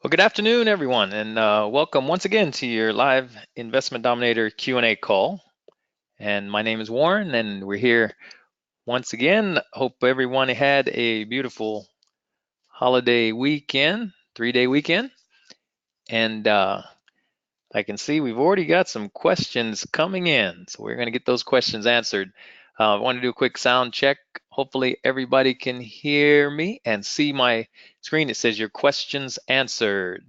Well, good afternoon, everyone, and welcome once again to your live Investment Dominator Q&A call. And my name is Warren, and we're here once again. Hope everyone had a beautiful holiday weekend, 3-day weekend. And I can see we've already got some questions coming in, so we're going to get those questions answered. I want to do a quick sound check. Hopefully, everybody can hear me and see my screen. It says your questions answered.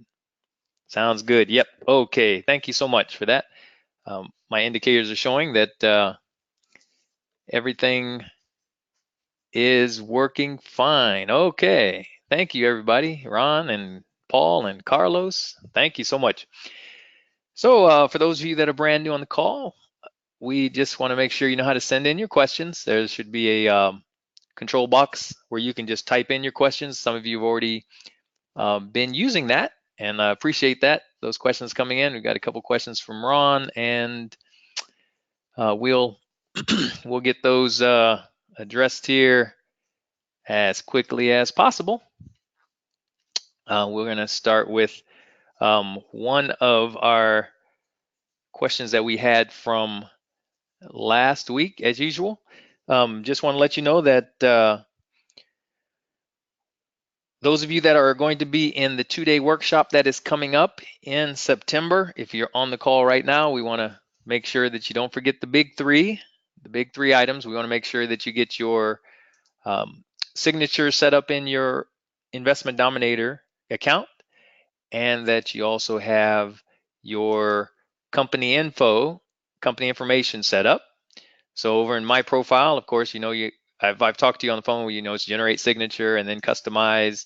Sounds good. Yep. Okay. Thank you so much for that. My indicators are showing that everything is working fine. Okay. Thank you, everybody. Ron and Paul and Carlos. Thank you so much. So, for those of you that are brand new on the call, we just want to make sure you know how to send in your questions. There should be a control box where you can just type in your questions. Some of you have already been using that, and I appreciate that. Those questions coming in. We've got a couple questions from Ron, and we'll we'll get those addressed here as quickly as possible. We're going to start with one of our questions that we had from last week, as usual. Just want to let you know that those of you that are going to be in the 2-day workshop that is coming up in September, if you're on the call right now, we want to make sure that you don't forget the big three items. We want to make sure that you get your signature set up in your Investment Dominator account, and that you also have your company information set up. So over in my profile, of course, I've talked to you on the phone where it's generate signature and then customize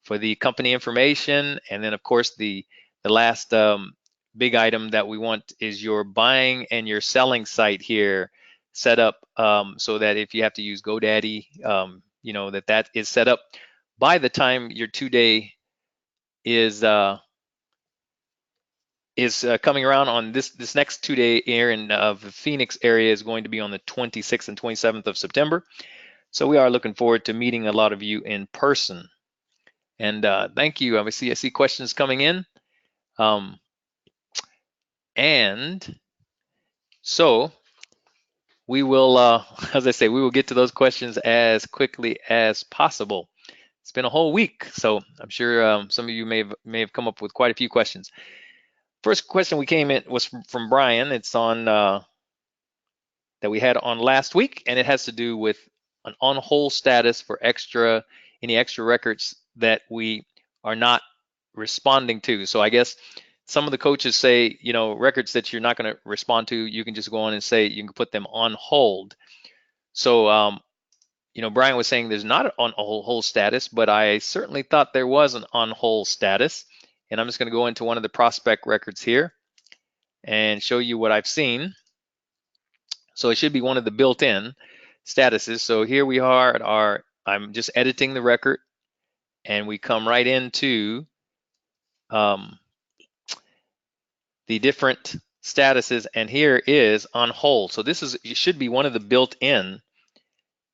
for the company information, and then of course the last big item that we want is your buying and your selling site here set up, so that if you have to use GoDaddy, that is set up by the time your 2-day is coming around on this next 2-day here in the Phoenix area is going to be on the 26th and 27th of September. So we are looking forward to meeting a lot of you in person. And thank you. I see questions coming in. And so we will, as I say, we will get to those questions as quickly as possible. It's been a whole week, so I'm sure some of you may have come up with quite a few questions. First question we came in was from Brian. It's on that we had on last week, and it has to do with an on hold status for any extra records that we are not responding to. So I guess some of the coaches say, records that you're not going to respond to, you can just go on and say you can put them on hold. So Brian was saying there's not an on hold status, but I certainly thought there was an on hold status. And I'm just going to go into one of the prospect records here and show you what I've seen. So it should be one of the built-in statuses. So here we are I'm just editing the record, and we come right into the different statuses, and here is on hold. So it should be one of the built-in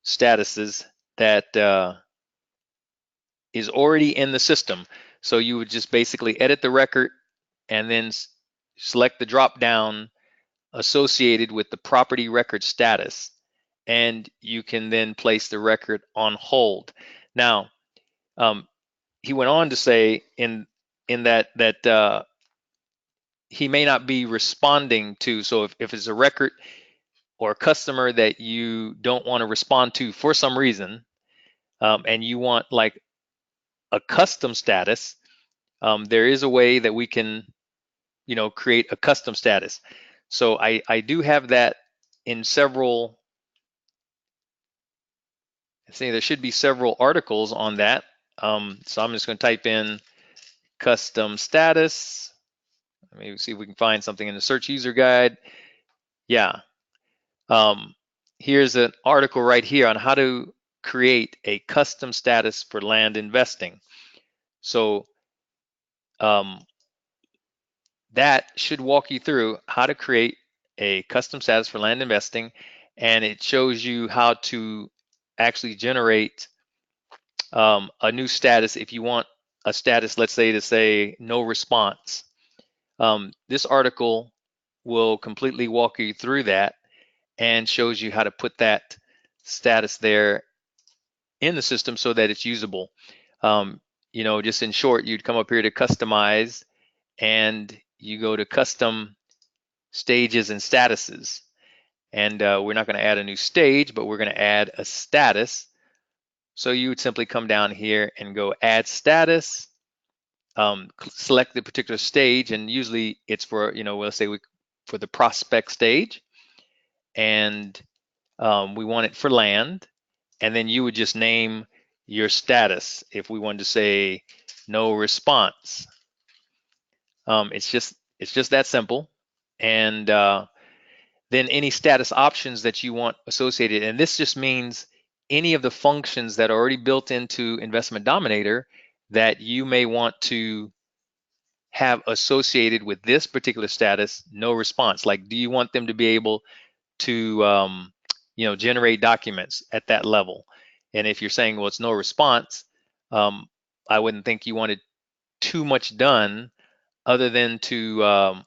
statuses that is already in the system. So you would just basically edit the record and then select the drop down associated with the property record status, and you can then place the record on hold. Now, he went on to say in that he may not be responding to. So if it's a record or a customer that you don't want to respond to for some reason, and you want like a custom status, there is a way that we can, create a custom status. So I do have that in several. I think there should be several articles on that. So I'm just going to type in custom status. Maybe see if we can find something in the search user guide. Yeah. Here's an article right here on how to create a custom status for land investing. So that should walk you through how to create a custom status for land investing, and it shows you how to actually generate a new status if you want a status, let's say to say no response. This article will completely walk you through that and shows you how to put that status there in the system so that it's usable. Just in short, you'd come up here to customize and you go to custom stages and statuses. And we're not going to add a new stage, but we're going to add a status. So you would simply come down here and go add status, select the particular stage, and usually it's for, we'll say for the prospect stage, and we want it for land, and then you would just name your status. If we wanted to say no response, it's just that simple, and then any status options that you want associated, and this just means any of the functions that are already built into Investment Dominator that you may want to have associated with this particular status, no response. Like, do you want them to be able to generate documents at that level? And if you're saying, well, it's no response, I wouldn't think you wanted too much done other than to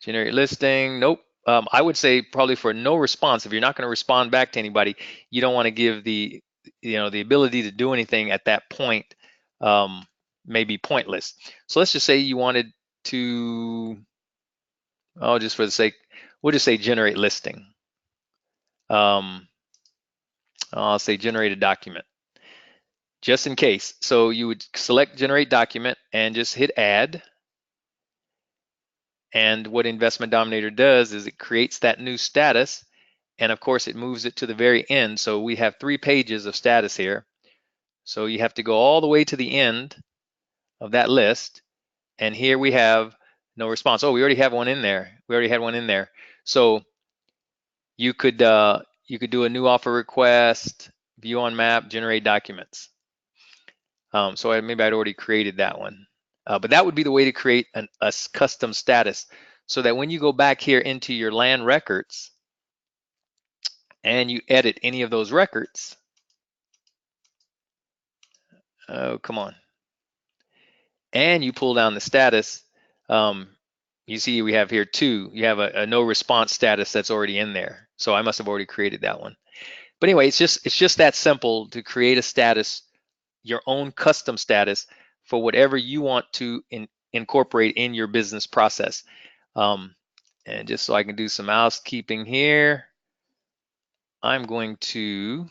generate listing. Nope. I would say probably for no response, if you're not going to respond back to anybody, you don't want to give the ability to do anything at that point. May be pointless. So let's just say you wanted to, just for the sake, we'll just say generate listing. I'll say generate a document, just in case. So you would select generate document and just hit add. And what Investment Dominator does is it creates that new status, and of course it moves it to the very end. So we have 3 pages of status here. So you have to go all the way to the end of that list, and here we have no response. Oh, we already have one in there. We already had one in there. So you could do a new offer request, view on map, generate documents. So maybe I'd already created that one. But that would be the way to create a custom status, so that when you go back here into your land records and you edit any of those records, oh, come on, and you pull down the status, you see we have here 2. You have a no response status that's already in there. So I must have already created that one. But anyway, it's just that simple to create a status, your own custom status for whatever you want to incorporate in your business process. And just so I can do some housekeeping here, I'm going to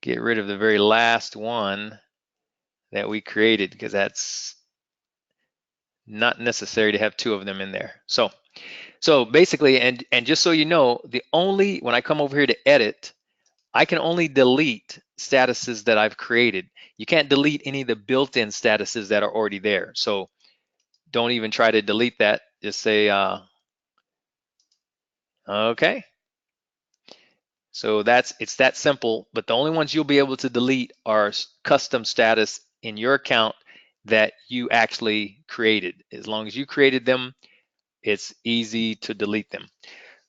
get rid of the very last one that we created, because that's not necessary to have 2 of them in there. So basically, and just so you know, when I come over here to edit, I can only delete statuses that I've created. You can't delete any of the built-in statuses that are already there. So don't even try to delete that. Just say, okay. So it's that simple, but the only ones you'll be able to delete are custom status in your account that you actually created. As long as you created them, it's easy to delete them.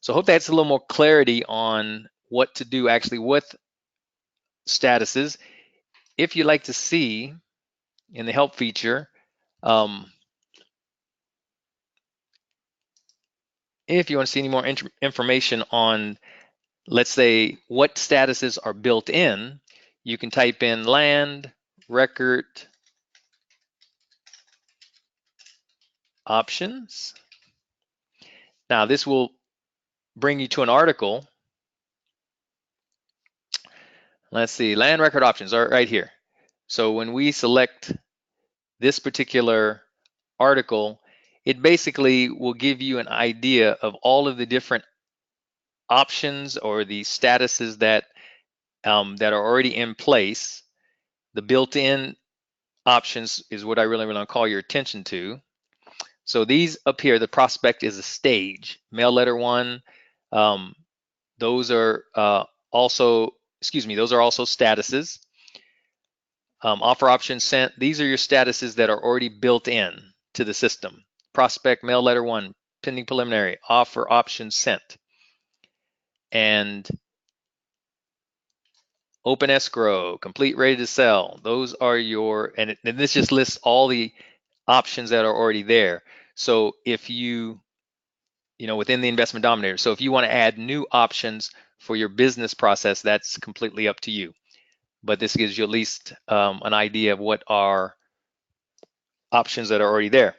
So I hope that's a little more clarity on what to do actually with statuses. If you'd like to see in the help feature, if you want to see any more information on, let's say, what statuses are built in, you can type in land record options. Now this will bring you to an article. Let's see, land record options are right here. So when we select this particular article, it basically will give you an idea of all of the different options or the statuses that are already in place. The built-in options is what I really want to call your attention to. So these up here, the prospect is a stage. Mail letter 1, those are also statuses. Offer option sent, these are your statuses that are already built in to the system. Prospect, mail letter 1, pending preliminary, offer option sent. And open escrow, complete ready to sell. Those are your, and this just lists all the options that are already there. So if within the Investment Dominator, so if you want to add new options for your business process, that's completely up to you. But this gives you at least an idea of what are options that are already there.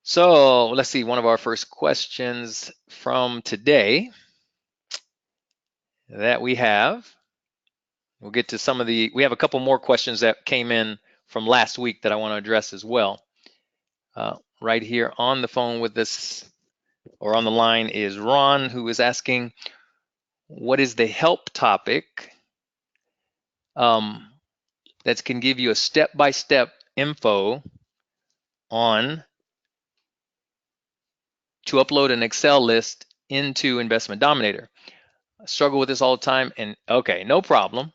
So let's see, one of our first questions from today that we have. We'll get to we have a couple more questions that came in from last week that I want to address as well. Right here on the phone with us, or on the line, is Ron, who is asking, what is the help topic that can give you a step-by-step info on to upload an Excel list into Investment Dominator? I struggle with this all the time, and okay, no problem.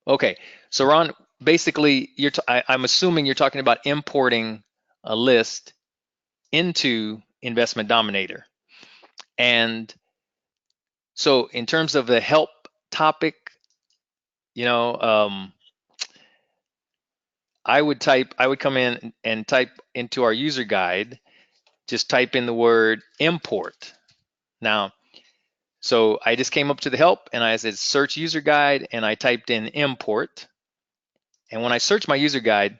Okay, so Ron, basically, I'm assuming you're talking about importing a list into Investment Dominator. And so in terms of the help topic, I would come in and type into our user guide, just type in the word import. Now, so I just came up to the help and I said search user guide, and I typed in import. And when I search my user guide,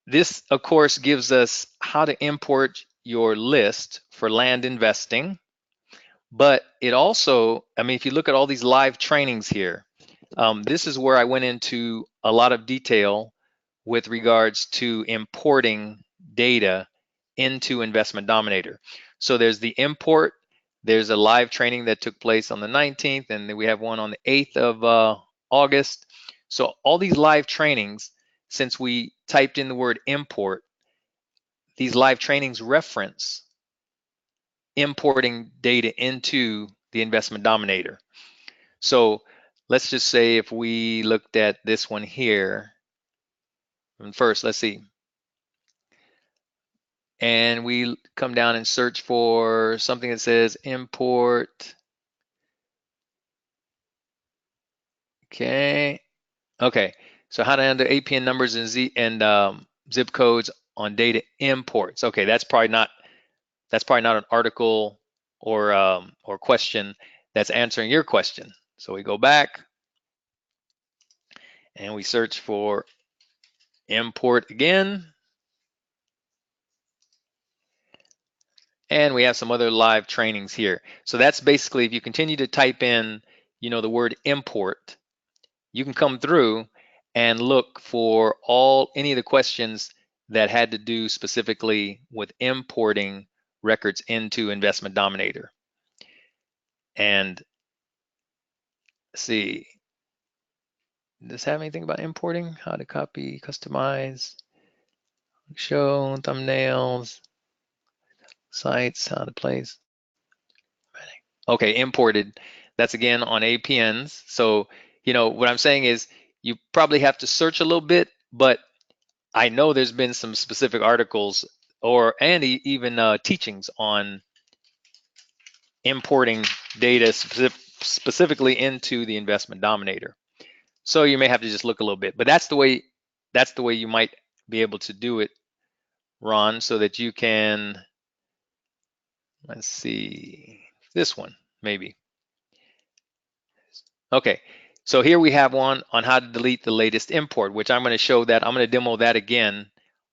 this, of course, gives us how to import your list for land investing. But it also, if you look at all these live trainings here, this is where I went into a lot of detail with regards to importing data into Investment Dominator. So there's the import, there's a live training that took place on the 19th, and then we have one on the 8th of August. So all these live trainings, since we typed in the word import, these live trainings reference importing data into the Investment Dominator. So let's just say if we looked at this one here, and first, let's see. And we come down and search for something that says import. Okay. So how to enter APN numbers and zip codes on data imports. Okay, that's probably not an article or question that's answering your question. So we go back and we search for import again. And we have some other live trainings here. So that's basically, if you continue to type in, the word import, you can come through and look for any of the questions that had to do specifically with importing records into Investment Dominator. And see, does this have anything about importing? How to copy, customize, show, thumbnails, sites, how to place. Okay, imported. That's again on APNs. So, what I'm saying is you probably have to search a little bit, but I know there's been some specific articles and even teachings on importing data specifically into the Investment Dominator. So you may have to just look a little bit, but that's the way you might be able to do it, Ron, so that you can, let's see, this one maybe. Okay, so here we have one on how to delete the latest import, which I'm going to show that. I'm going to demo that again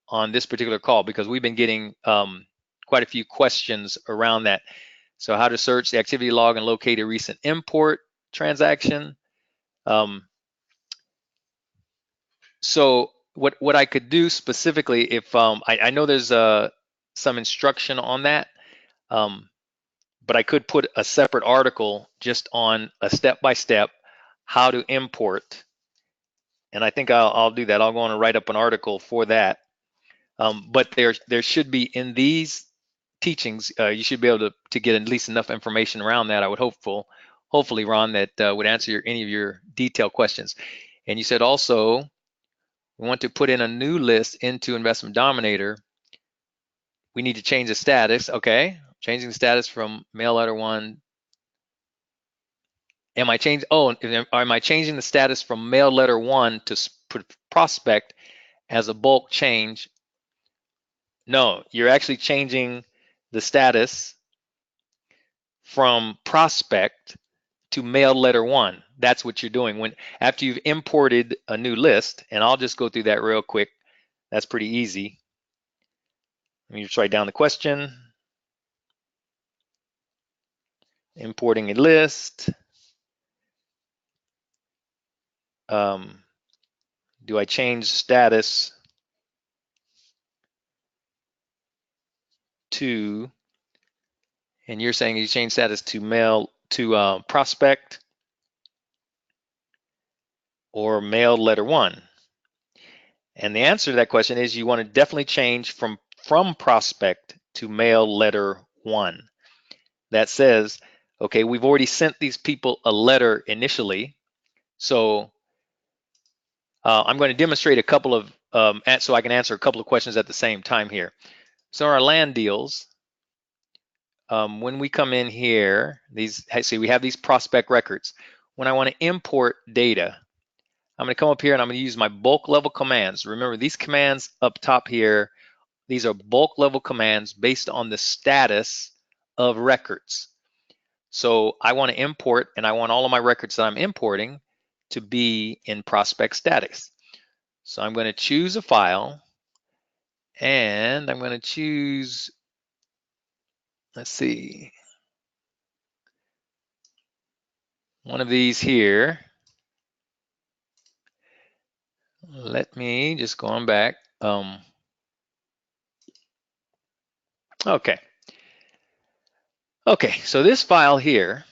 on this particular call because we've been getting quite a few questions around that. So how to search the activity log and locate a recent import transaction. So what I could do specifically, if I know there's some instruction on that, but I could put a separate article just on a step-by-step how to import, and I think I'll do that. I'll go on and write up an article for that. But there should be, in these teachings, you should be able to get at least enough information around that. I would hopefully, Ron, that would answer any of your detailed questions. And you said also we want to put in a new list into Investment Dominator. we need to change the status. Okay, changing the status from mail letter 1. Am I changing the status from mail letter 1 to prospect as a bulk change? No, you're actually changing the status from prospect to mail letter 1. That's what you're doing after you've imported a new list. And I'll just go through that real quick. That's pretty easy. Let me just write down the question. Importing a list. Do I change status to, and you're saying you change status to mail to prospect or mail letter 1? And the answer to that question is you want to definitely change from prospect to mail letter 1. That says, okay, we've already sent these people a letter initially. So I'm going to demonstrate a couple of, so I can answer a couple of questions at the same time here. So our land deals, when we come in here, we have these prospect records. When I want to import data, I'm going to come up here and I'm going to use my bulk level commands. Remember, these commands up top here, these are bulk level commands based on the status of records. So I want to import, and I want all of my records that I'm importing to be in prospect status. So I'm going to choose a file, and I'm going to choose, let's see, one of these here. Let me just go on back. Okay. Okay, so this file here,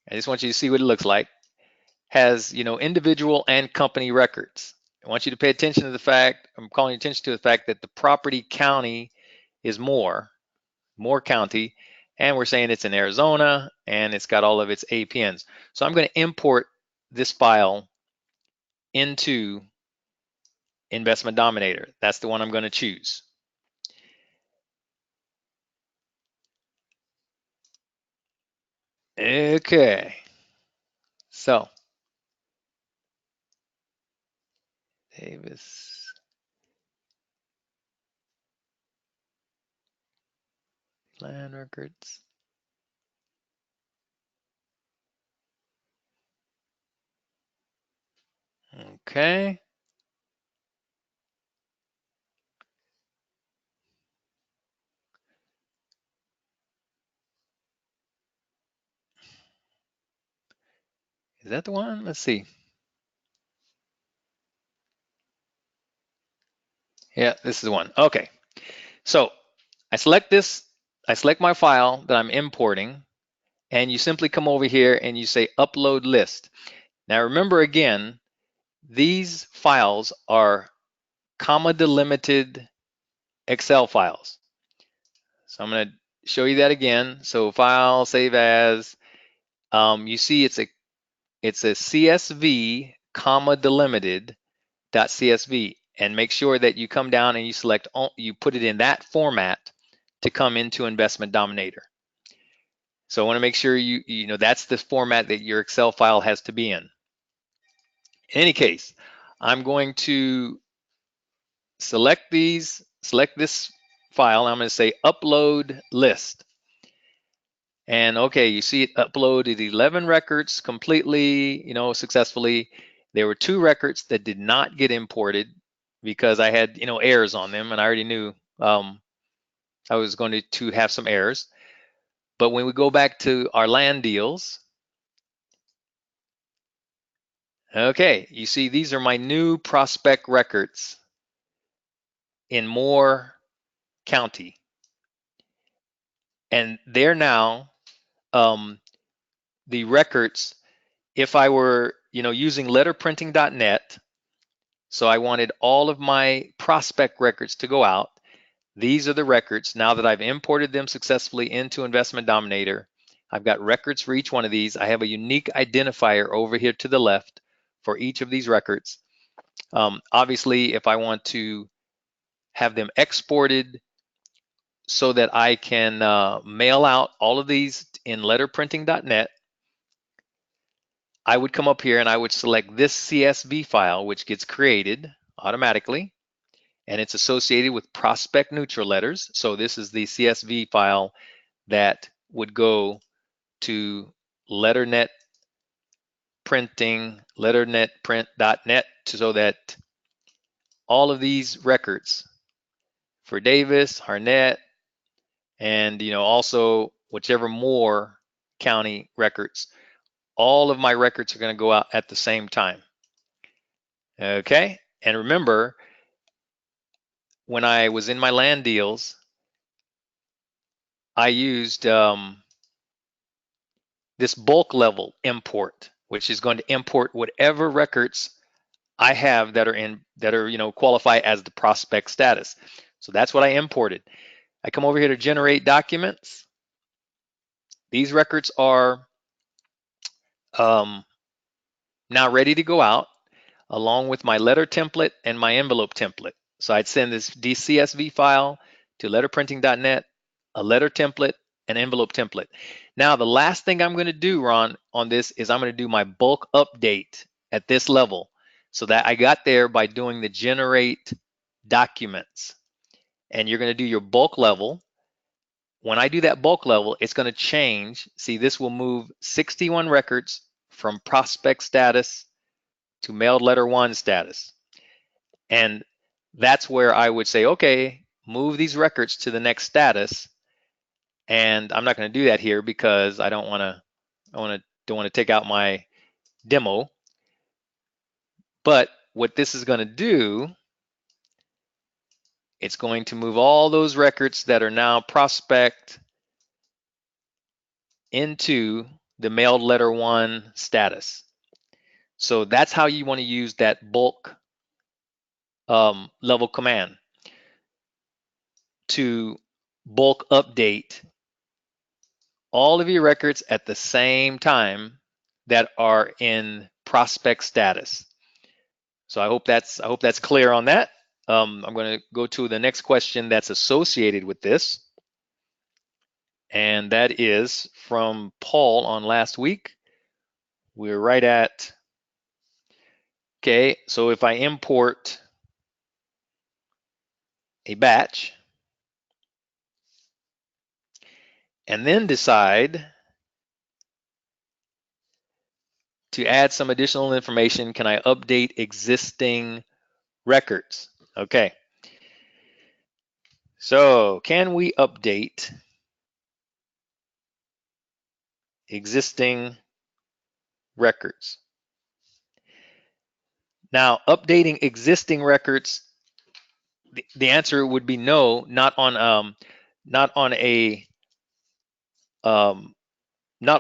I just want you to see what it looks like, has, individual and company records. I want you to pay attention to the fact, I'm calling your attention to the fact that the property county is Moore County, and we're saying it's in Arizona, and it's got all of its APNs. So I'm going to import this file into Investment Dominator. That's the one I'm going to choose. Okay, so Davis, land records. Okay. Is that the one? Let's see. Yeah, this is the one. Okay. So I select this, I select my file that I'm importing, and you simply come over here and you say upload list. Now remember again, these files are comma delimited Excel files. So I'm going to show you that again. So file, save as, you see it's a CSV comma delimited .csv, and make sure that you come down and you select, you put it in that format to come into Investment Dominator. So I want to make sure you know that's the format that your Excel file has to be in. In any case, I'm going to select this file. I'm going to say upload list. And okay, you see it uploaded 11 records completely, successfully. There were 2 records that did not get imported because I had, errors on them, and I already knew I was going to have some errors. But when we go back to our land deals, okay, you see these are my new prospect records in Moore County. And they're now the records, if I were, using letterprinting.net, so I wanted all of my prospect records to go out. These are the records. Now that I've imported them successfully into Investment Dominator, I've got records for each one of these. I have a unique identifier over here to the left for each of these records. Obviously, if I want to have them exported so that I can mail out all of these in letterprinting.net, I would come up here and I would select this CSV file, which gets created automatically, and it's associated with prospect neutral letters. So this is the CSV file that would go to letternet printing, letternetprint.net, so that all of these records for Davis, Harnett, and also whichever more county records, all of my records are going to go out at the same time. Okay, and remember, when I was in my land deals, I used this bulk level import, which is going to import whatever records I have that are qualify as the prospect status. So that's what I imported. I come over here to generate documents. These records are now ready to go out along with my letter template and my envelope template. So I'd send this DCSV file to letterprinting.net, a letter template, an envelope template. Now, the last thing I'm going to do, Ron, on this is I'm going to do my bulk update at this level. So that I got there by doing the generate documents. And you're going to do your bulk level. When I do that bulk level, it's going to change. See, this will move 61 records from prospect status to mailed letter 1 status. And that's where I would say, okay, move these records to the next status. And I'm not going to do that here because I don't want to take out my demo. But what this is going to do, it's going to move all those records that are now prospect into the mailed letter 1 status. So that's how you want to use that bulk level command to bulk update all of your records at the same time that are in prospect status. So I hope that's clear on that. I'm going to go to the next question that's associated with this, and that is from Paul on last week. We're right at, okay, so if I import a batch and then decide to add some additional information, can I update existing records? Okay. So can we update existing records? Now, updating existing records, the answer would be no, not on not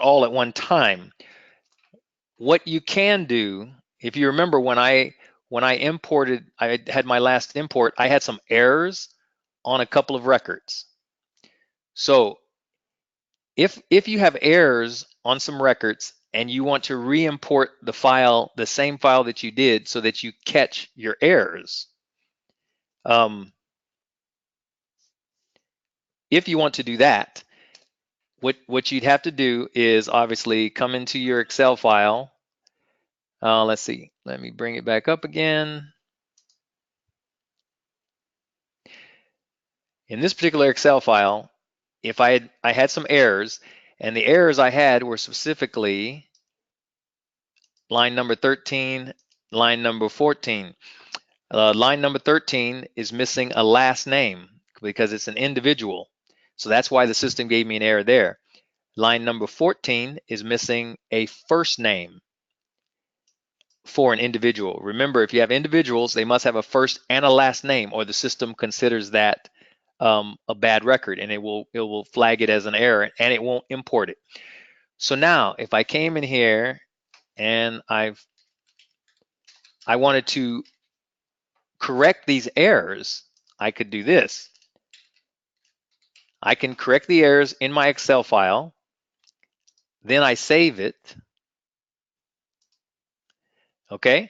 all at one time. What you can do, if you remember when I imported, I had my last import, I had some errors on a couple of records. So if you have errors on some records and you want to re-import the file, the same file that you did, so that you catch your errors, if you want to do that, what you'd have to do is obviously come into your Excel file. Let's see, let me bring it back up again. In this particular Excel file, if I had some errors, and the errors I had were specifically line number 13, line number 14. Line number 13 is missing a last name because it's an individual. So that's why the system gave me an error there. Line number 14 is missing a first name for an individual. Remember, if you have individuals, they must have a first and a last name, or the system considers that a bad record, and it will flag it as an error, and it won't import it. So now, if I came in here and I wanted to correct these errors, I could do this. I can correct the errors in my Excel file, then I save it, okay?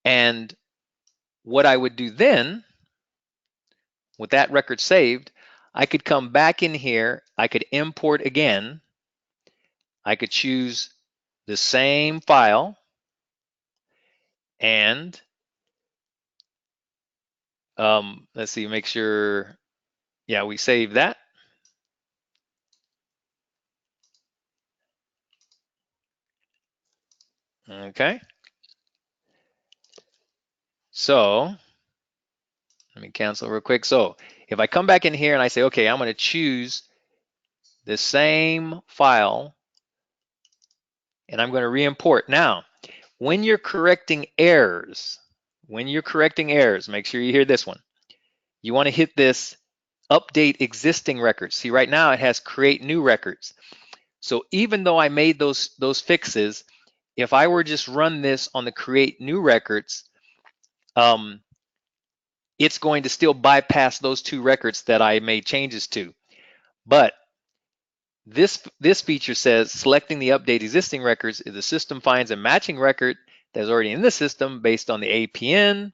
And what I would do then with that record saved, I could come back in here, I could import again, I could choose the same file, and let's see, make sure, yeah, we save that. Okay. So let me cancel real quick. So if I come back in here and I say, okay, I'm going to choose the same file and I'm going to re-import. Now, when you're correcting errors, make sure you hear this one. You want to hit this update existing records. See, right now it has create new records. So even though I made those fixes, if I were just run this on the create new records, it's going to still bypass those two records that I made changes to. But this feature says selecting the update existing records if the system finds a matching record that is already in the system based on the APN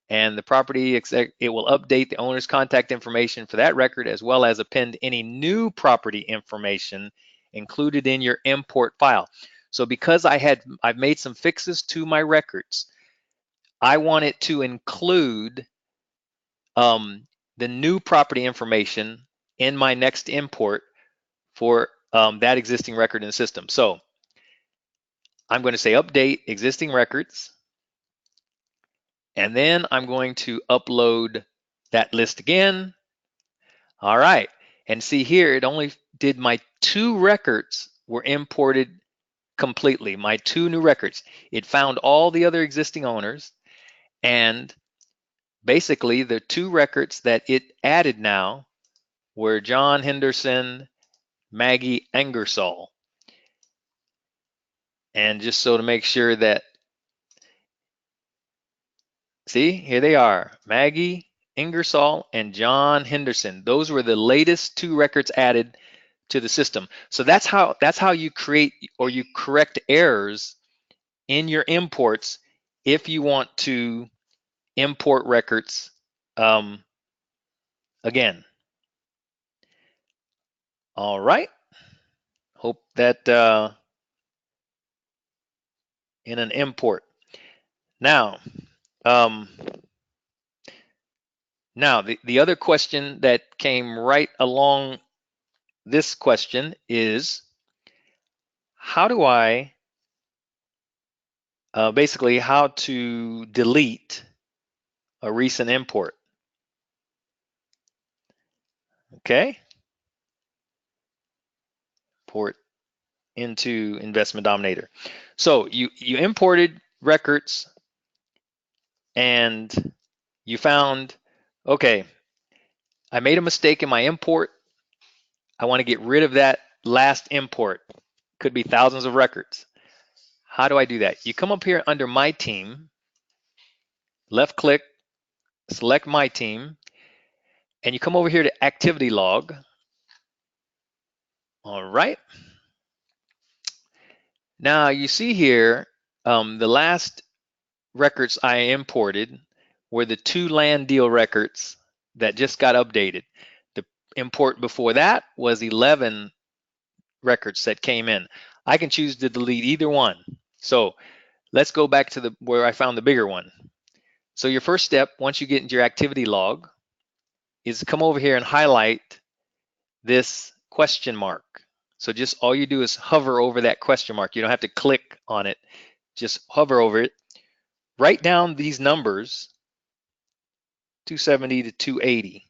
and the property, it will update the owner's contact information for that record as well as append any new property information included in your import file. So because I've made some fixes to my records, I want it to include the new property information in my next import for that existing record in the system. So I'm going to say update existing records, and then I'm going to upload that list again. All right, and see here, it only did my 2 records were imported completely, my 2 new records. It found all the other existing owners, and basically the 2 records that it added now were John Henderson, Maggie Ingersoll. And just so to make sure that, see, here they are, Maggie Ingersoll and John Henderson. Those were the latest 2 records added to the system. So that's how you create or you correct errors in your imports if you want to import records again. All right. Hope that in an import. Now, um, the other question that came right along this question is, how do I basically how to delete a recent import? Okay, import into Investment Dominator. So you imported records and you found, okay, I made a mistake in my import. I want to get rid of that last import. Could be thousands of records. How do I do that? You come up here under My Team, left click, select My Team, and you come over here to Activity Log. All right. Now you see here, the last records I imported were the 2 land deal records that just got updated. The import before that was 11 records that came in. I can choose to delete either one. So let's go back to where I found the bigger one. So your first step, once you get into your activity log, is come over here and highlight this question mark. So just all you do is hover over that question mark. You don't have to click on it. Just hover over it. Write down these numbers, 270 to 280.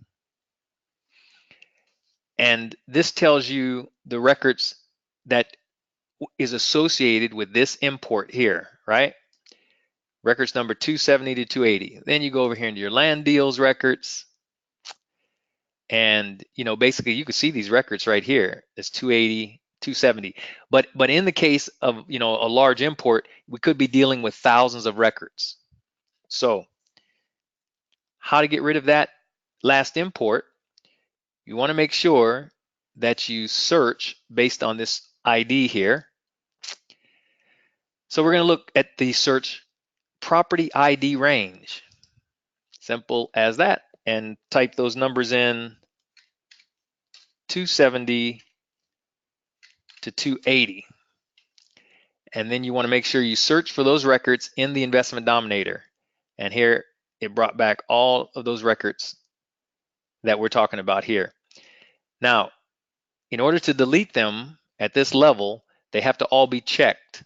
And this tells you the records that is associated with this import here, right? Records number 270 to 280. Then you go over here into your land deals records. And basically you can see these records right here. It's 280, 270. But in the case of a large import, we could be dealing with thousands of records. So how to get rid of that last import? You want to make sure that you search based on this ID here. So we're going to look at the search property ID range. Simple as that. and type those numbers in, 270 to 280. And then you want to make sure you search for those records in the Investment Dominator. And here it brought back all of those records that we're talking about here. Now, in order to delete them at this level, they have to all be checked.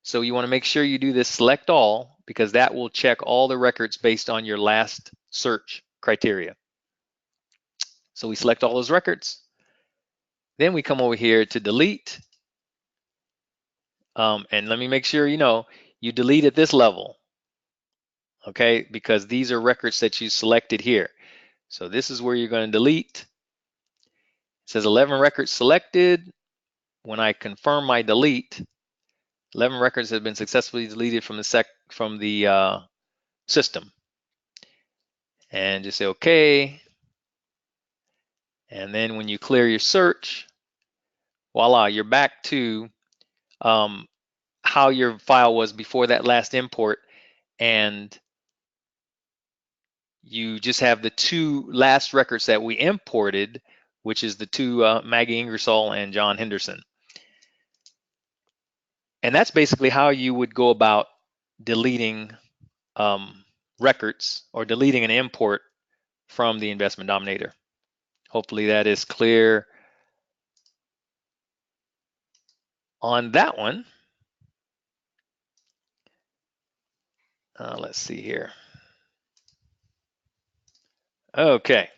So you want to make sure you do this select all, because that will check all the records based on your last search criteria. So we select all those records. Then we come over here to delete. And let me make sure you delete at this level, okay? Because these are records that you selected here. So this is where you're going to delete. It says 11 records selected. When I confirm my delete, 11 records have been successfully deleted from the system. And just say okay. And then when you clear your search, voila, you're back to how your file was before that last import, and you just have the two last records that we imported, which is the two Maggie Ingersoll and John Henderson. And that's basically how you would go about deleting records or deleting an import from the Investment Dominator. Hopefully that is clear on that one. Let's see here. Okay.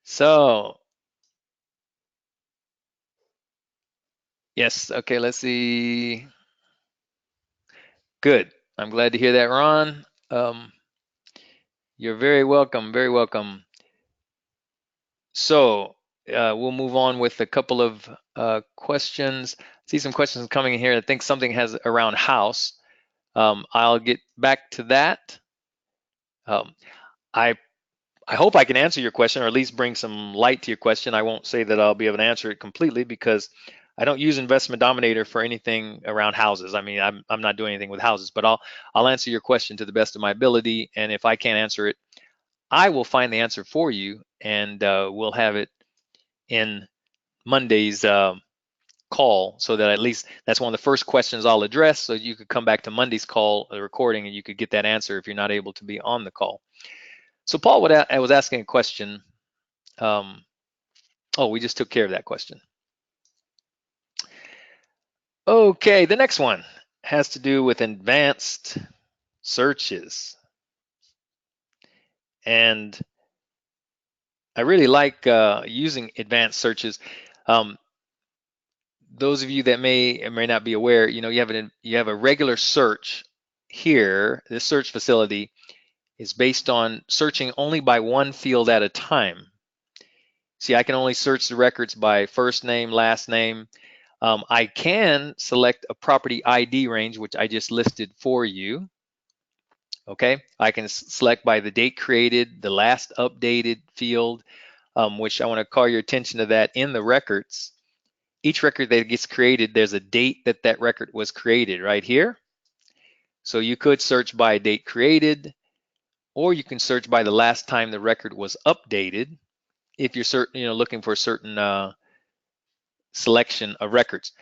So, yes, okay, let's see. Good. I'm glad to hear that, Ron. You're very welcome, very welcome. So, we'll move on with a couple of questions. I see some questions coming in here. I think something has around house. I'll get back to that. I hope I can answer your question, or at least bring some light to your question. I won't say that I'll be able to answer it completely, because I don't use Investment Dominator for anything around houses. I mean, I'm not doing anything with houses, but I'll answer your question to the best of my ability. And if I can't answer it, I will find the answer for you, and we'll have it in Monday's call, so that at least that's one of the first questions I'll address. So you could come back to Monday's call, the recording, and you could get that answer if you're not able to be on the call. So Paul was asking a question. Oh, we just took care of that question. Okay, the next one has to do with advanced searches. And I really like using advanced searches. Those of you that may or may not be aware, you have a regular search here. This search facility is based on searching only by one field at a time. See, I can only search the records by first name, last name. I can select a property ID range, which I just listed for you. Okay, I can select by the date created, the last updated field, which I want to call your attention to that in the records. Each record that gets created, there's a date that that record was created right here. So you could search by date created, or you can search by the last time the record was updated, if you're looking for a certain selection of records.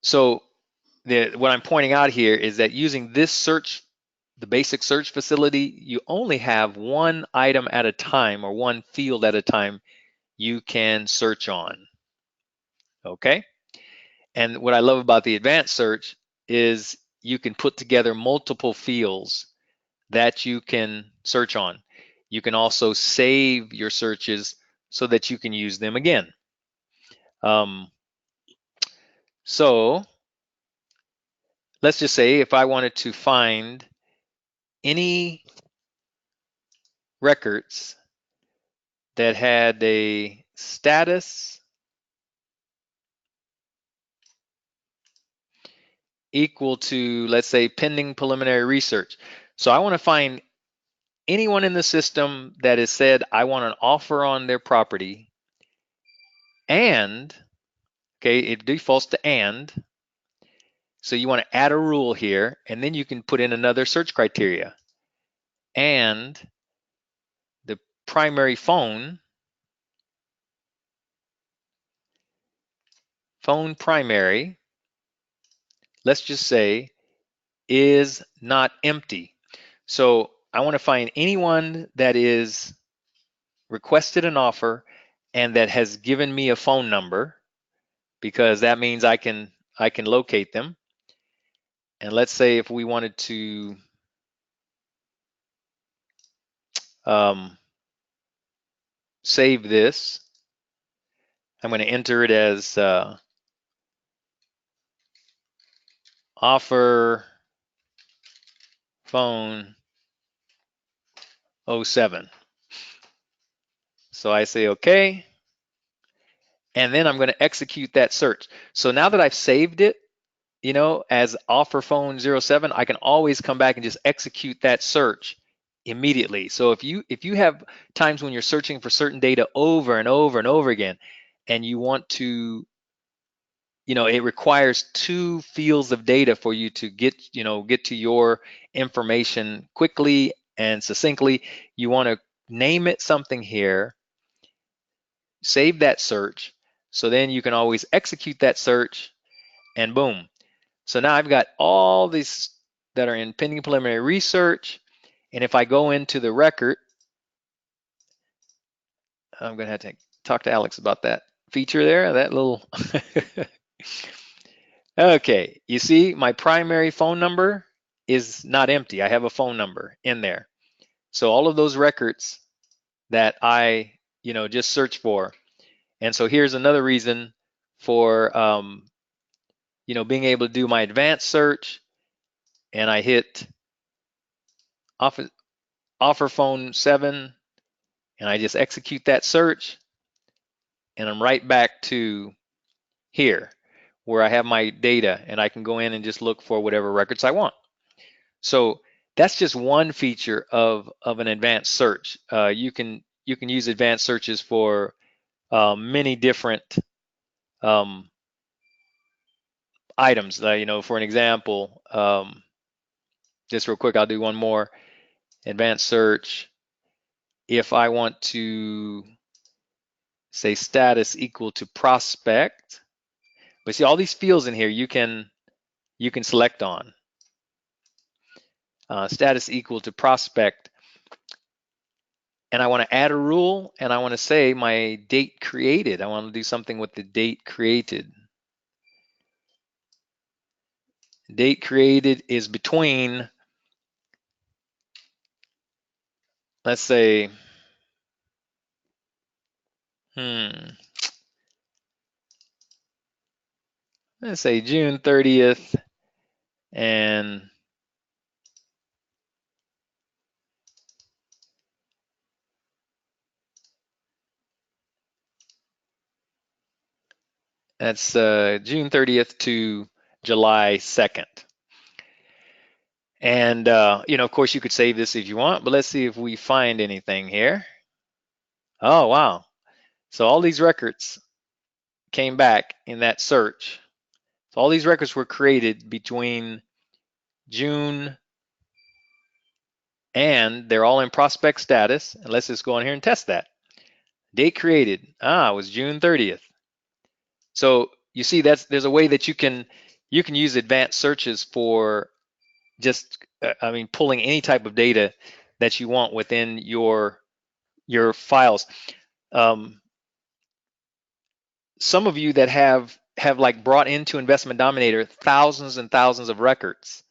So what I'm pointing out here is that using this search, the basic search facility, you only have one item at a time, or one field at a time you can search on. Okay? And what I love about the advanced search is you can put together multiple fields that you can search on. You can also save your searches so that you can use them again. So let's just say if I wanted to find any records that had a status equal to, let's say, pending preliminary research. So I want to find anyone in the system that has said, I want an offer on their property, and, okay, it defaults to and. So you want to add a rule here, and then you can put in another search criteria. and the primary phone primary, let's just say, is not empty. So I want to find anyone that is requested an offer and that has given me a phone number, because that means I can locate them. And let's say if we wanted to um, save this, I'm going to enter it as offer phone 07. So I say okay, and then I'm going to execute that search. So now that I've saved it, as offer phone 07, I can always come back and just execute that search immediately. So if you have times when you're searching for certain data over and over and over again, and you want to, it requires two fields of data for you to get to your information quickly and succinctly. You want to name it something here, save that search, so then you can always execute that search, and boom. So now I've got all these that are in pending preliminary research, and if I go into the record, I'm going to have to talk to Alex about that feature there, that little. Okay, you see my primary phone number is not empty. I have a phone number in there. So all of those records that I, just searched for. And so here's another reason for, being able to do my advanced search, and I hit offer phone 7, and I just execute that search, and I'm right back to here where I have my data, and I can go in and just look for whatever records I want. So that's just one feature of an advanced search. You can use advanced searches for many different um, items. For an example, just real quick, I'll do one more advanced search. If I want to say status equal to prospect, but see all these fields in here, you can select on status equal to prospect, and I want to add a rule, and I want to say my date created. I want to do something with the date created. Date created is between, let's say, let's say June 30th and that's June 30th to July 2nd. And, of course, you could save this if you want, but let's see if we find anything here. Oh, wow. So all these records came back in that search. So all these records were created between June, and they're all in prospect status. And let's just go on here and test that. Date created, it was June 30th. So you see, there's a way that you can use advanced searches for just pulling any type of data that you want within your files. Some of you that have like brought into Investment Dominator thousands and thousands of records,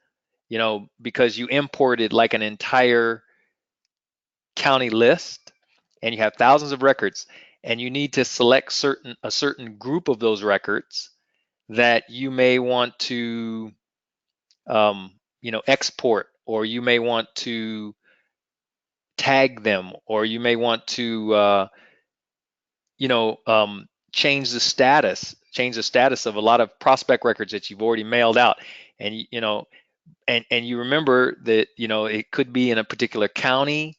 because you imported like an entire county list, and you have thousands of records, and you need to select a certain group of those records that you may want to export, or you may want to tag them, or you may want to change the status of a lot of prospect records that you've already mailed out. And and you remember that it could be in a particular county,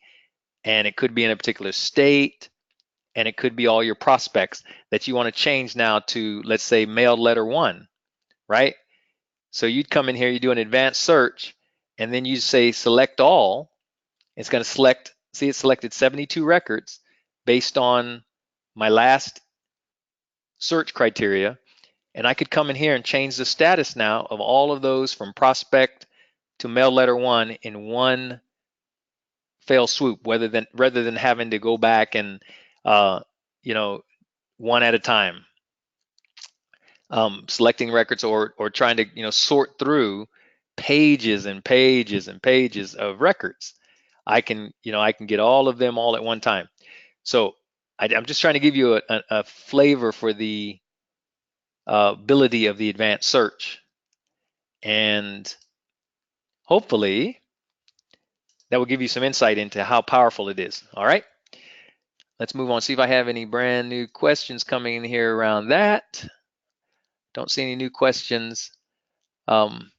and it could be in a particular state, and it could be all your prospects that you want to change now to, let's say, mailed letter 1, right? So you'd come in here, you do an advanced search, and then you say select all, It's going to select, see, it selected 72 records based on my last search criteria. And I could come in here and change the status now of all of those from prospect to mail letter one in one fell swoop, rather than having to go back and uh, you know, one at a time, selecting records, or trying to sort through pages and pages and pages of records. I can get all of them all at one time. So I'm just trying to give you a flavor for the ability of the advanced search, and hopefully that will give you some insight into how powerful it is. All right, let's move on. See if I have any brand new questions coming in here around that. Don't see any new questions. Um,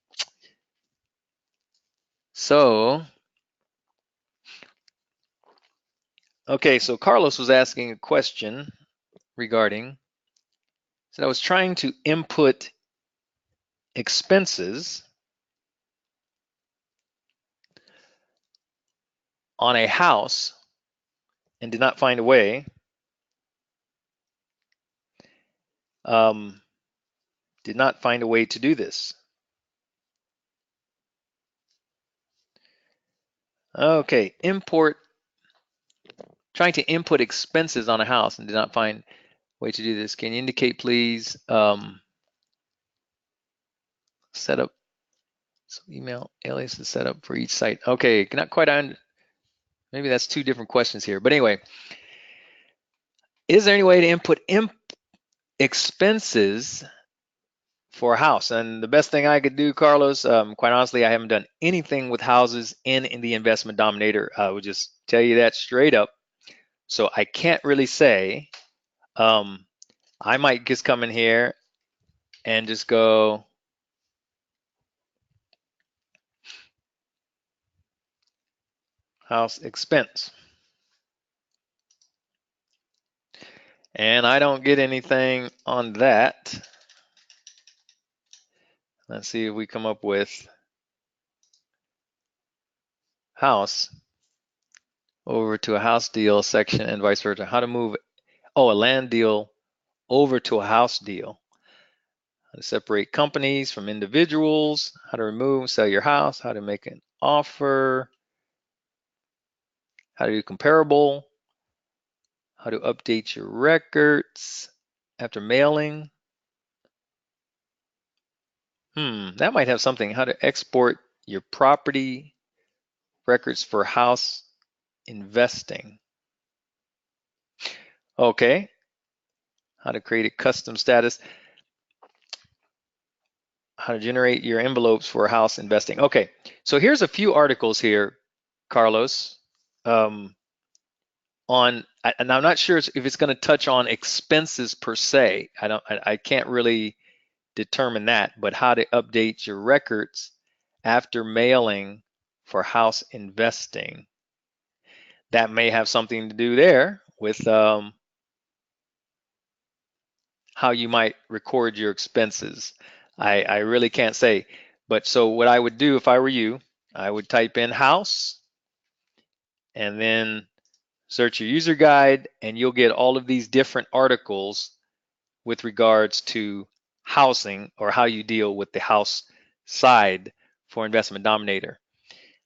so, okay, so Carlos was asking a question regarding, so I was trying to input expenses on a house and did not find a way. Did not find a way to do this. Okay, trying to input expenses on a house and did not find a way to do this. Can you indicate, please, set up, so email aliases set up for each site. Okay, not quite on, maybe that's two different questions here. But anyway, is there any way to input expenses for a house? And the best thing I could do, Carlos, quite honestly, I haven't done anything with houses in the Investment Dominator. I would just tell you that straight up. So I can't really say. I might just come in here and just go house expense. And I don't get anything on that. Let's see if we come up with house over to a house deal section and vice versa. How to move, a land deal over to a house deal. How to separate companies from individuals. How to remove and sell your house. How to make an offer. How to do comparable. How to update your records after mailing. That might have something. How to export your property records for house investing. Okay. How to create a custom status. How to generate your envelopes for house investing. Okay. So here's a few articles here, Carlos, and I'm not sure if it's going to touch on expenses per se. I can't really determine that, but how to update your records after mailing for house investing. That may have something to do there with how you might record your expenses. I really can't say. But so what I would do if I were you, I would type in house and then search your user guide, and you'll get all of these different articles with regards to housing or how you deal with the house side for Investment Dominator.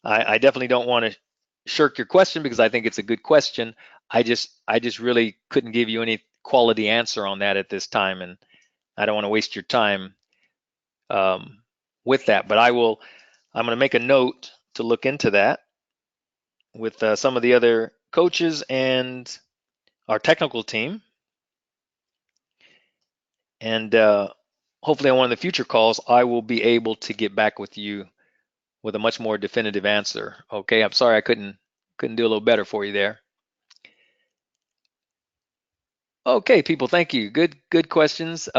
I definitely don't want to shirk your question because I think it's a good question. I just really couldn't give you any quality answer on that at this time, and I don't want to waste your time with that. But I'm going to make a note to look into that with some of the other coaches and our technical team, and hopefully on one of the future calls, I will be able to get back with you with a much more definitive answer. Okay, I'm sorry I couldn't do a little better for you there. Okay, people, thank you. Good questions.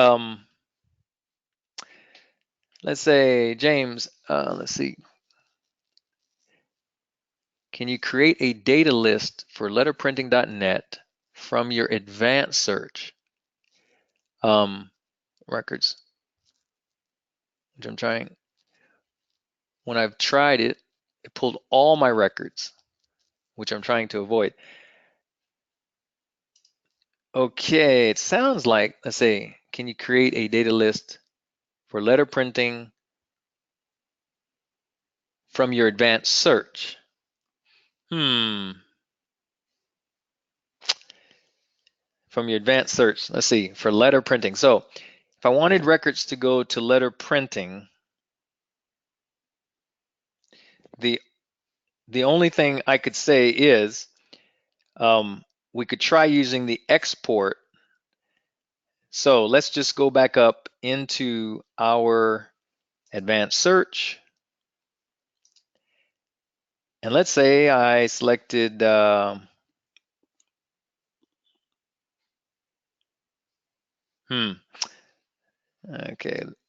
Let's say James. Let's see. Can you create a data list for letterprinting.net from your advanced search records? Which I'm trying. When I've tried it, it pulled all my records. which I'm trying to avoid. Okay, it sounds like, let's say, can you create a data list for letter printing from your advanced search? From your advanced search, let's see, for letter printing. So if I wanted records to go to letter printing, the only thing I could say is we could try using the export. So let's just go back up into our advanced search. And let's say I selected, okay,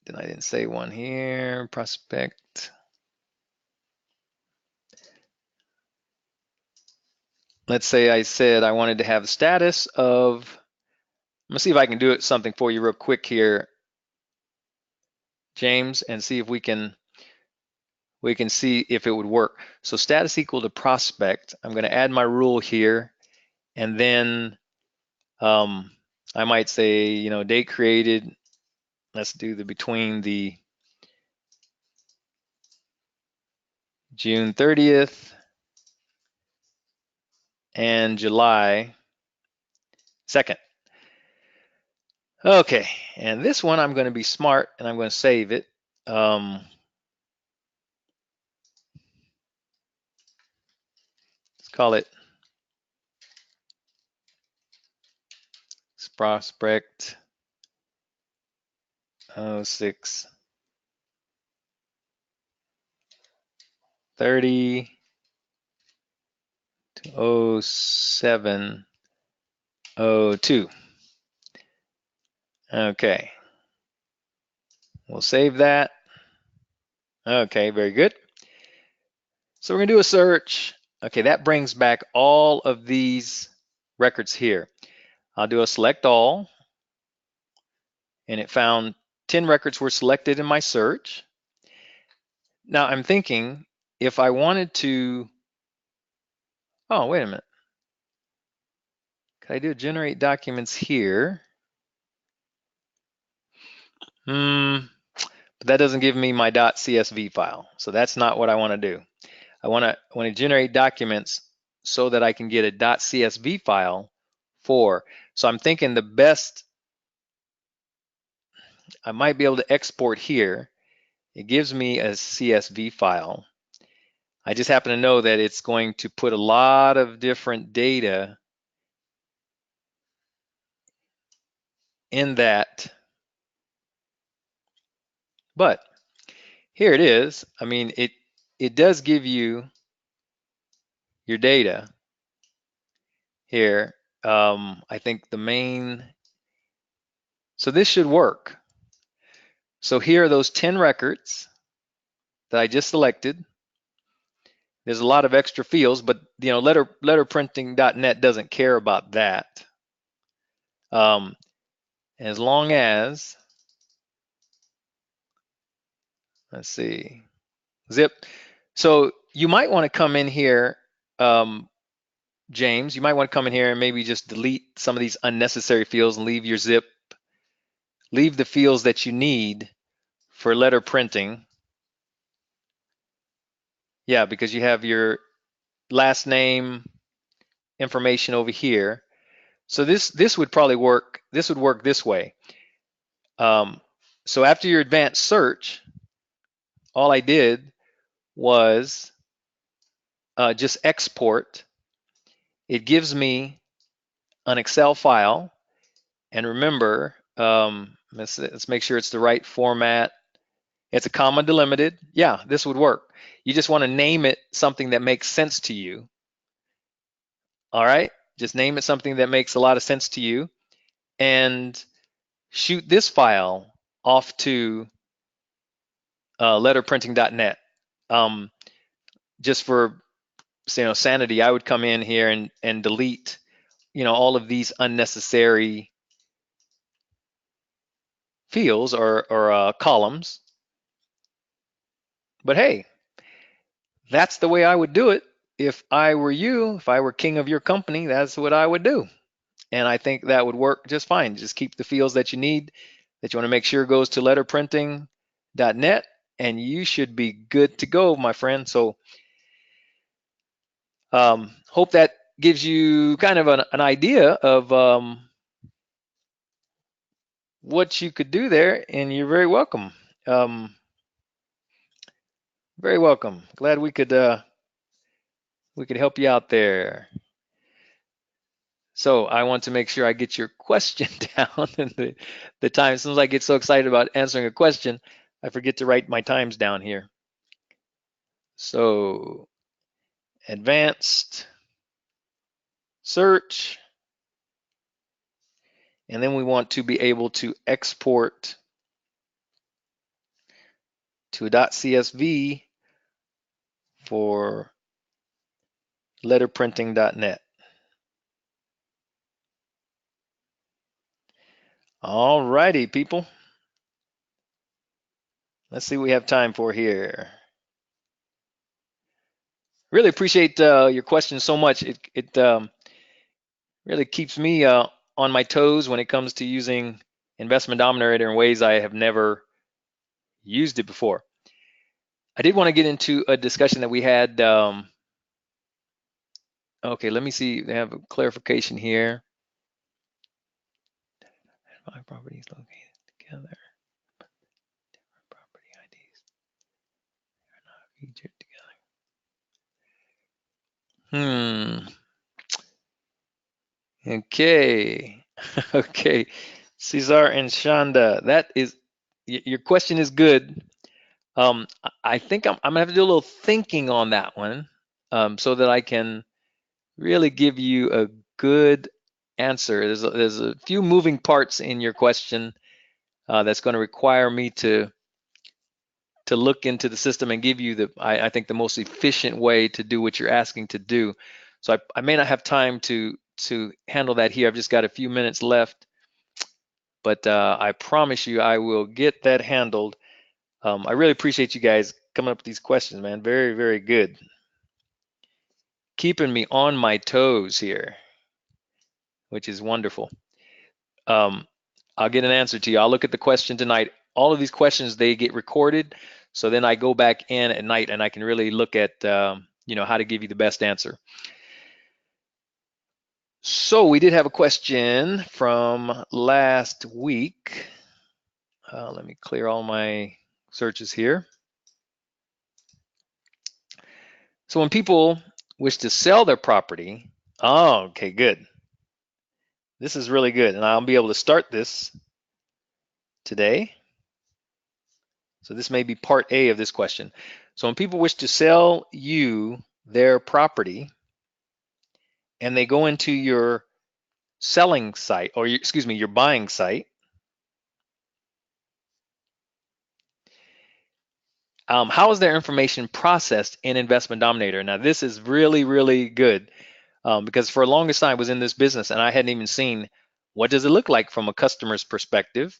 then I didn't say one here, prospect. Let's say I said I wanted to have the status of, I'm gonna see if I can do it something for you real quick here, James, and see if we can see if it would work. So status equal to prospect. I'm gonna add my rule here, and then I might say, date created. Let's do the between the June 30th and July 2nd. Okay, and this one I'm going to be smart and I'm going to save it. Let's call it prospect 06 30 to 07 02. Okay, we'll save that. Okay, very good. So we're going to do a search. Okay, that brings back all of these records here. I'll do a select all, and it found 10 records were selected in my search. Now I'm thinking if I wanted to, oh, wait a minute. Could I do generate documents here? But that doesn't give me my .csv file. So that's not what I want to do. I want to generate documents so that I can get a .csv file for. So I'm thinking the best, I might be able to export here. It gives me a CSV file. I just happen to know that it's going to put a lot of different data in that. But here it is. I mean, it does give you your data here. I think the main, so this should work. So here are those 10 records that I just selected. There's a lot of extra fields, but letterprinting.net doesn't care about that. As long as, let's see, zip. So you might want to come in here, James, you might want to come in here and maybe just delete some of these unnecessary fields and leave your zip, leave the fields that you need for letter printing. Yeah, because you have your last name information over here. So this would probably work. This would work this way. So after your advanced search, all I did was just export. It gives me an Excel file, and remember, let's make sure it's the right format. It's a comma delimited. Yeah, this would work. You just want to name it something that makes sense to you. All right, just name it something that makes a lot of sense to you, and shoot this file off to letterprinting.net. Just for sanity, I would come in here and delete all of these unnecessary fields or columns. But hey, that's the way I would do it. if I were you, if I were king of your company, that's what I would do. And I think that would work just fine. Just keep the fields that you need, that you want to make sure goes to letterprinting.net, and you should be good to go, my friend. So hope that gives you kind of an idea of what you could do there, and you're very welcome. Um, very welcome. Glad we could help you out there. So I want to make sure I get your question down. And the time, as soon as I get so excited about answering a question, I forget to write my times down here. So advanced search, and then we want to be able to export to a .csv for letterprinting.net. All righty, people. Let's see what we have time for here. Really appreciate your questions so much. It really keeps me on my toes when it comes to using Investment Dominator in ways I have never used it before. I did want to get into a discussion that we had. Okay, let me see. They have a clarification here. Five properties located together. Different property IDs are not featured together. Okay. Okay. Cesar and Shonda, that is your question is good. I think I'm gonna have to do a little thinking on that one, so that I can really give you a good answer. There's a few moving parts in your question that's going to require me to look into the system and give you I think the most efficient way to do what you're asking to do. So I may not have time to handle that here. I've just got a few minutes left, but I promise you I will get that handled. I really appreciate you guys coming up with these questions, man. Very, very good. Keeping me on my toes here, which is wonderful. I'll get an answer to you. I'll look at the question tonight. All of these questions, they get recorded. So then I go back in at night and I can really look at, how to give you the best answer. So we did have a question from last week. Let me clear all my searches here. So when people wish to sell their property, oh, okay, good. This is really good. And I'll be able to start this today. So this may be part A of this question. So when people wish to sell you their property and they go into your selling site, or your buying site, how is their information processed in Investment Dominator? Now this is really, really good because for the longest time I was in this business and I hadn't even seen what does it look like from a customer's perspective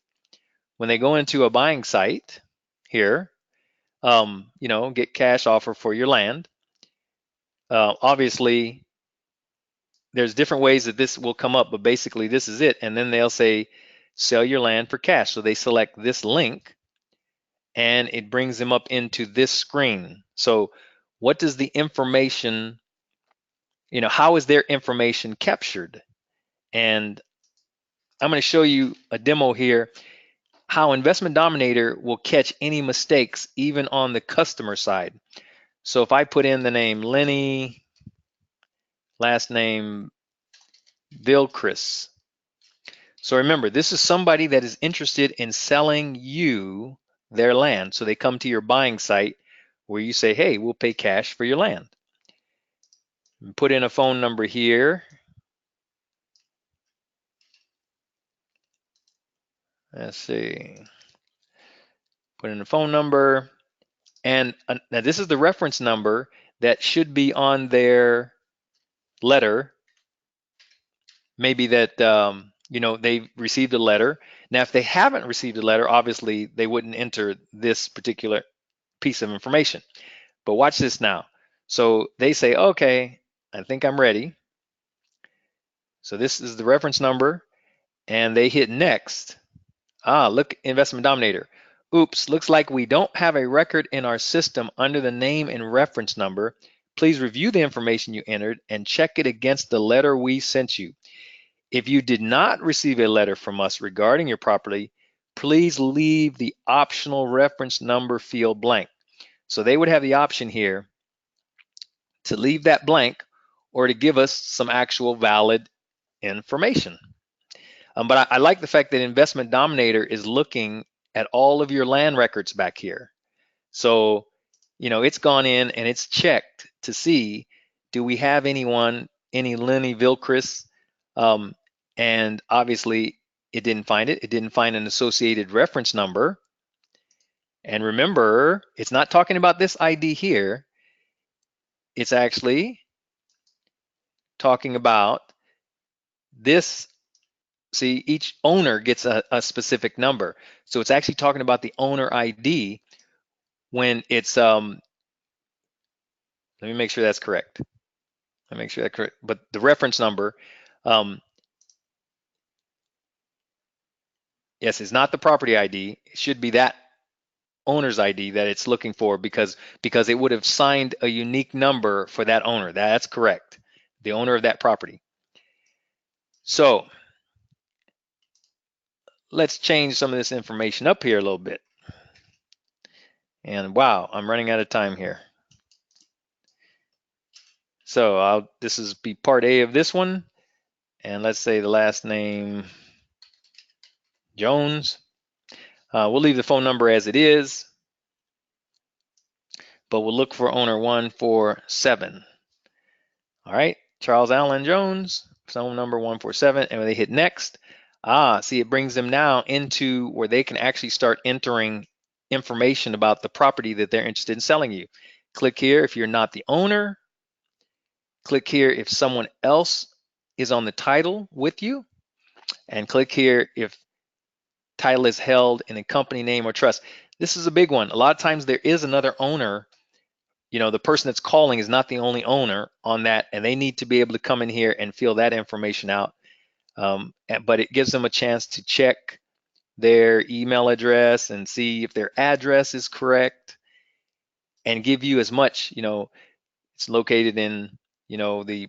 when they go into a buying site here, get cash offer for your land. Obviously, there's different ways that this will come up, but basically this is it. And then they'll say, sell your land for cash. So they select this link and it brings them up into this screen. So what does the information, how is their information captured? And I'm going to show you a demo here, how Investment Dominator will catch any mistakes, even on the customer side. So if I put in the name Lenny, last name Vilchris. So remember, this is somebody that is interested in selling you their land. So they come to your buying site where you say, hey, we'll pay cash for your land. Put in a phone number here. Let's see. Put in a phone number. And now this is the reference number that should be on their letter. Maybe that, they received a letter. Now, if they haven't received a letter, obviously they wouldn't enter this particular piece of information. But watch this now. So they say, okay, I think I'm ready. So this is the reference number, and they hit next. Look, Investment Dominator. Oops, looks like we don't have a record in our system under the name and reference number. Please review the information you entered and check it against the letter we sent you. If you did not receive a letter from us regarding your property, please leave the optional reference number field blank. So they would have the option here to leave that blank or to give us some actual valid information. But I like the fact that Investment Dominator is looking at all of your land records back here. So, it's gone in and it's checked to see, do we have anyone, any Lenny Vilcris? And obviously it didn't find it. It didn't find an associated reference number. And remember, it's not talking about this ID here. It's actually talking about this. See, each owner gets a specific number. So it's actually talking about the owner ID when it's, let me make sure that's correct. Let me make sure that's correct. But the reference number, yes, it's not the property ID. It should be that owner's ID that it's looking for because it would have signed a unique number for that owner. That's correct. The owner of that property. So let's change some of this information up here a little bit. And wow, I'm running out of time here. So this is be part A of this one. And let's say the last name, Jones. We'll leave the phone number as it is, but we'll look for owner 147. All right, Charles Allen Jones, phone number 147, and when they hit next, see, it brings them now into where they can actually start entering information about the property that they're interested in selling you. Click here if you're not the owner. Click here if someone else is on the title with you, and click here if title is held in a company name or trust. This is a big one. A lot of times there is another owner. The person that's calling is not the only owner on that, and they need to be able to come in here and fill that information out. But it gives them a chance to check their email address and see if their address is correct and give you as much, it's located in, the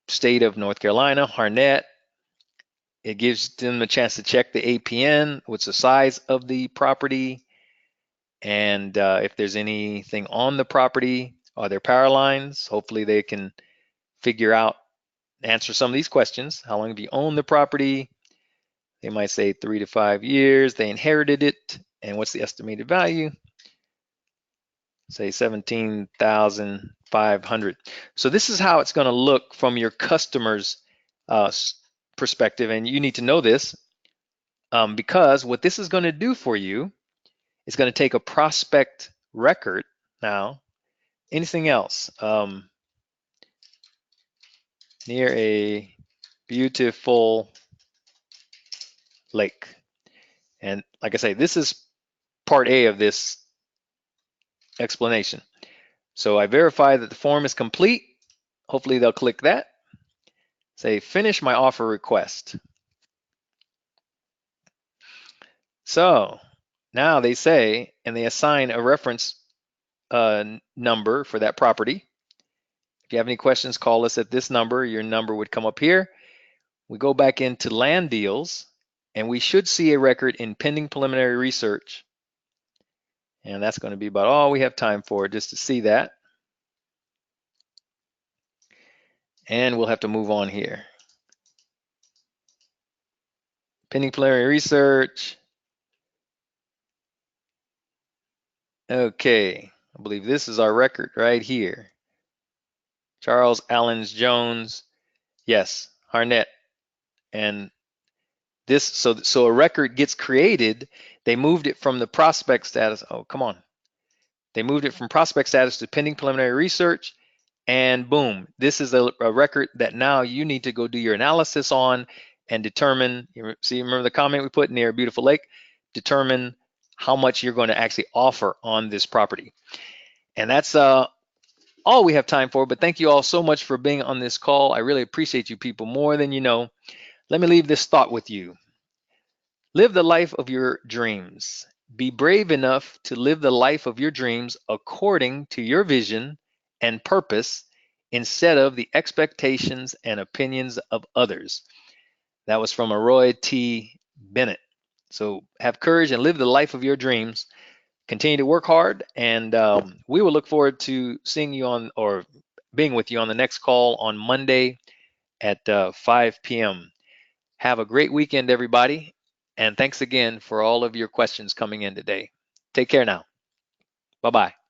state of North Carolina, Harnett. It gives them a chance to check the APN, what's the size of the property, and if there's anything on the property, are there power lines? Hopefully they can figure out, answer some of these questions. How long have you owned the property? They might say 3 to 5 years. They inherited it, and what's the estimated value? Say 17,500. So this is how it's going to look from your customer's perspective, and you need to know this because what this is going to do for you is going to take a prospect record. Now, anything else? Near a beautiful lake. And like I say, this is part A of this explanation. So I verify that the form is complete. Hopefully they'll click that. Say finish my offer request. So now they say, and they assign a reference number for that property. If you have any questions, call us at this number. Your number would come up here. We go back into land deals, and we should see a record in pending preliminary research. And that's going to be about all we have time for, just to see that. And we'll have to move on here. Pending preliminary research. Okay, I believe this is our record right here. Charles Allen Jones, yes, Harnett. And this, so a record gets created. They moved it from the prospect status. Oh, come on. They moved it from prospect status to pending preliminary research, and boom, this is a record that now you need to go do your analysis on and determine, see, remember the comment we put near Beautiful Lake? Determine how much you're going to actually offer on this property. And that's all we have time for, but thank you all so much for being on this call. I really appreciate you people more than you know. Let me leave this thought with you. Live the life of your dreams. Be brave enough to live the life of your dreams according to your vision and purpose instead of the expectations and opinions of others. That was from Roy T. Bennett. So have courage and live the life of your dreams. Continue to work hard, and we will look forward to seeing you on or being with you on the next call on Monday at 5 p.m. Have a great weekend, everybody. And thanks again for all of your questions coming in today. Take care now. Bye bye.